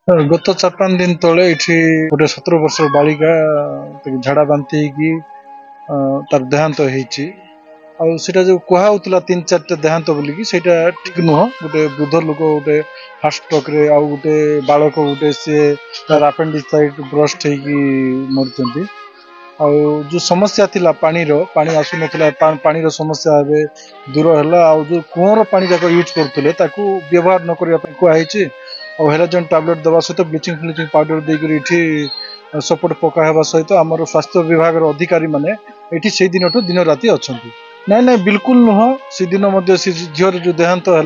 गत 4-5 दिन तले ये गोटे 17 वर्ष बालिका झाड़ा बांति तार देहांत होती आटा जो कहला 3-4 देहांत बोलिकी ठीक नुह गोटे वृद्ध लोक गोटे हार्ट स्ट्रोक रे आउ गोटे बालक गोटे सी तार अपेंडिसाइट ब्रस्ट मरते जो समस्या थिला पानी पानी आसु नथिला पानी समस्या एबे दूर है जो कूअर पानी जाक यूज करते व्यवहार न करने कहुई हेलाजन टैबलेट दवा सहित ब्लीचिंग फ्लीचिंग पाउडर देकर सपोर्ट पका सहित आम स्वास्थ्य विभाग अधिकारी माने ये से दिन दिन राति अच्छा ना बिल्कुल नुह से दिन झीर जो देहांत है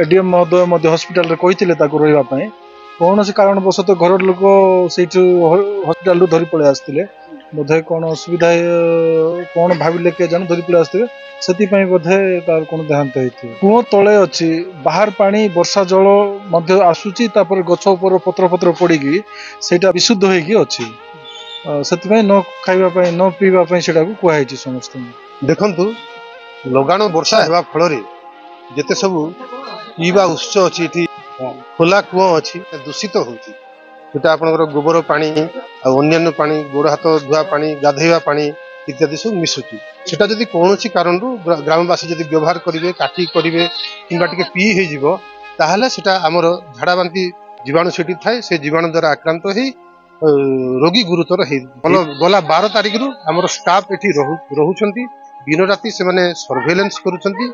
एडीएम महोदय हॉस्पिटल कही रही कौन से कारणवश घर लोक से हॉस्पिटल धरी पलि आसते बोधे कौन असुविधा कौन भाविले के जान धरी पलि आसते से बोधे तार कौन देहांत होती कूह तले अच्छी बाहर पानी वर्षा जल आसूची गछ उपर पत्र पत्र पड़ी से विशुद्ध होगी से न खाइबा न पीवाई से कहुई समस्त देखु लगाण वर्षा होगा फल जिते सब पीवा उत्स अच्छी खोला कूह अच्छी दूषित होता आपंकर गोबर पानी अन्य पानी गोड़ हाथ धुआ पानी गाधेवा पानी इत्यादि सब मिसुची सेटा जदि कौन कारण ग्रामवासी जदि व्यवहार करेंगे काटी करेंगे कि पी हो ताहले सेटा आमर झाड़ा बांति जीवाणु सेठी थाए से जीवाणु द्वारा आक्रांत हो रोगी गुरुतर गला 12 तारिख रु आमर स्टाफ एठी रहुछंती दिन राति से माने सर्वेलेंस करूछंती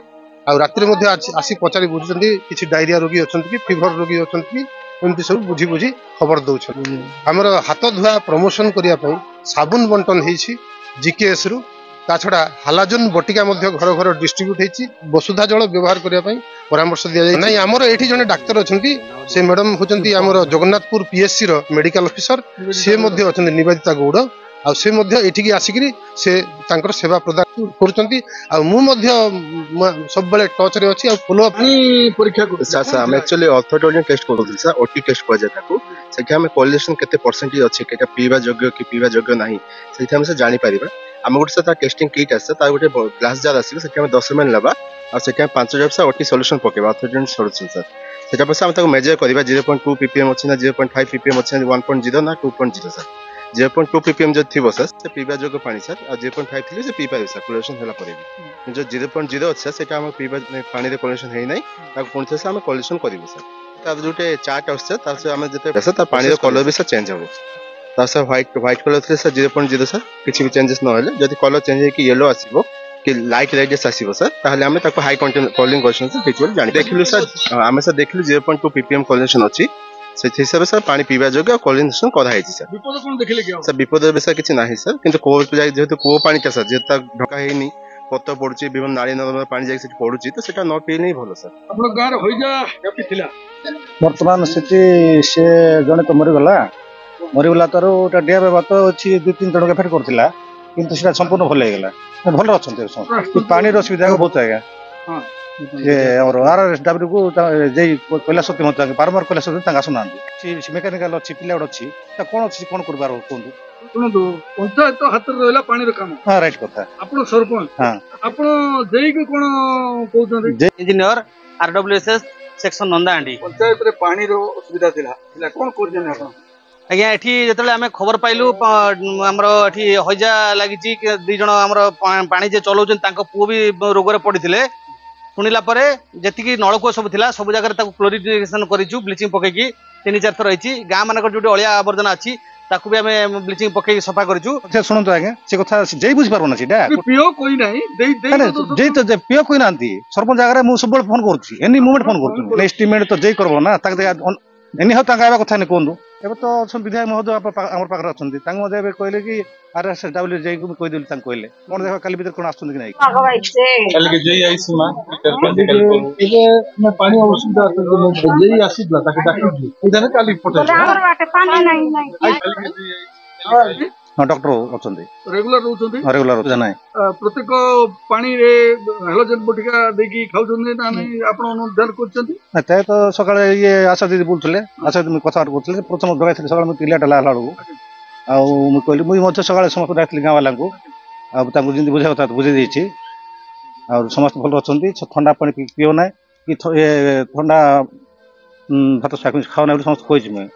आ रात्रि मध्ये आसी पचारि बुझुछंती किछि डायरिया रोगी अछंती कि फीवर रोगी अछंती एमती सब बुझी बुझी खबर दउछंती हमर हाथ धुआ प्रमोशन करिया पई साबुन बंटन हेछि जीकेएस रु ता छड़ा हालाजन बटिका मध्ये घर घर डिस्ट्रीब्यूट हेछि वसुधा जल व्यवहार करिया पई परामर्श दिया जाय नै हमर एठी जने डाक्टर अछंती से मैडम होचंती हमर जगन्नाथपुर पीएससी रो मेडिकल ऑफिसर से मध्ये अछंती निवेदिता गौड़ आ से मध्ये एठिकी आसिकरी से तांकर सेवा प्रदान करूचंती आ मु मध्ये सब बेले टच रे अछि आ फॉलो अप परीक्षा को सर हम एक्चुअली ऑर्थोडोंटिक टेस्ट करथि सर ओटी टेस्ट को जाय ताको सेठी हम कोरिलेशन केते परसेंटेज अछि केटा पीवा योग्य कि पीवा योग्य नाही सेठी हम से जानि परिबा हम गोटे से टेस्टिंग किट आसे ता गोटे ग्लास जार आसी सेठी हम 10 ml लेबा आ सेठी हम 5 ड्रॉप से ओटी सॉल्यूशन पकेबा ऑर्थोडोंटिक सॉल्यूशन सर सेटा पर हम ताको मेजर करबा 0.2 ppm अछि ना 0.5 ppm अछि ना 1.0 ना 2.0 सर 0.2 ppm जो थी सर से पीवा जोग पानी सर और 0.5 थी से पी पारे सर कोलेशन होला परे जो 0.0 अच्छा सेटा हम पीवा पानी रे कोलेशन हेइ नै ता कोन से हम कोलेशन करिवो सर ता जोटे चार्ट आछे ता से हम जते सर ता पानी रे कलर भी सर चेंज होबो ता से व्हाइट कलर थे सर 0.0 सर किछि भी चेंजेस न होले जदि कलर चेंज हे कि येलो आसीबो कि लाइट रेडियस आसीबो सर ताहले हम ताको हाई कंटेंट कॉलिंग क्वेश्चन से फिचुअल जानि देखिलु सर हम सर देखिलु 0.2 ppm कोलेशन अछि से हिसाब से पानी पीवा जोग कोलिनेशन करा है सर विपद कोन देखले कि सर विपद विषय किछि नाही सर किंतु कोल पे जाय जेहेतु को पानी का सर जेता ढका हेनी पत्ता पड़ुची विभिन्न नाली नर्दमा पानी जाय से पड़ुची तो सेटा न पी नै भलो सर अपन गार होइजा केपि थिला वर्तमान स्थिति से जने तो मरिगला तार ओटा डिया बात अछि 2-3 जन के फेर करथिला किंतु सेटा संपूर्ण भल हे गेला भल अछंते पानी रो सुविधा बहुत आगा हां जे और आरएसडब्ल्यू को जे कोला सत्य मत बारंबार कोला सत्य तांगा सुनांती सी मेकानिकल अछि पिलाड अछि त कोन अछि कोन करबार कोंदु सुनदु पंचायत तो हाथ रे रहला पानी रो काम हां राइट कथा आपण सरपंच हां आपण जेई के कोन कहउछन जे इंजीनियर आरडब्ल्यूएसएस सेक्शन नंदांडी पंचायत रे पानी रो सुविधा थिला कोन करजन आपण आज्ञा एठी जतले आमे खबर पाइलु हमरो एठी होजा लागिची दि जण हमरो पानी जे चलौछन तांको पु भी रोग रे पडिथिले शुणिला परे जति नलकूप सब थिला सब जगह क्लोरिफिकेशन करिछु ब्लीचिंग पकेकी 3-4 थर रही गाँ मानक जो अलिया आवर्जना अच्छी ताकू भी आम ब्लीचिंग पकई सफा करूँ। शुणु आज्ञा से कथा जे बुझी पारना सीटा पिओ कोई नाही जे तो पिओ कोई ना सरपंच जगह मुझे सब फोन करुँची एनी मोमेंट फोन करूँ एस्टिमेट तो जे करब ना एनी हो कथा नहीं कहूँ एवं तो विधायक महोदय आम पाखे अच्छा कहले कि आरएसडब्ल्यू जे कहीदेली कहले कौन देख कल भर कौन आसुँच कि नहीं हाँ डॉक्टर अच्छा रेगुलर रोचंदी रेगुलर जाना प्रत्येक पानी रे हेलोजन बटिका देकी खाउचंदी ना नहीं आपण अनुधान करचंदी ना ते तो सकाळे ये आशा दीदी बोलथले आशा दीदी कथा बोलथले प्रथम जगाइथले सकाळे म तिला डला हलाडू आ मु कहली मु मते सकाळे समस्त डाकली गाँ वाला को आ तांको जिंदी बुझा कथा बुझे देछि और समस्त भल अछंती ठंडा पानी पियो ना कि ठंडा ଭାତ ଶାଗ ଖାଉ ନାହିଁ ବୋଲି ସମସ୍ତେ କହିଛି ମୁଇଁ